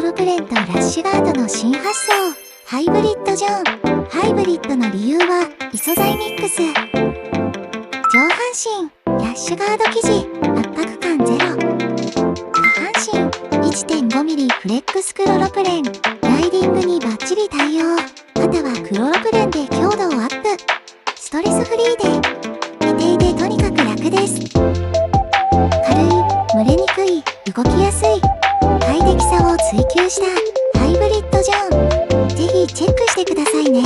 ロプレンとラッシュガードの新発想。ハイブリッドジョン。ハイブリッドの理由は、異素材ミックス。上半身、ラッシュガード生地、圧迫感ゼロ。下半身、1.5mm フレックスクロロプレン。ライディングにバッチリ対応。肩はクロロプレンで強度をアップ。ストレスフリーで、寝ていてとにかく楽です。軽い、蒸れにくい、動きやすい。快適さを追求したハイブリッドジョン。ぜひチェックしてくださいね。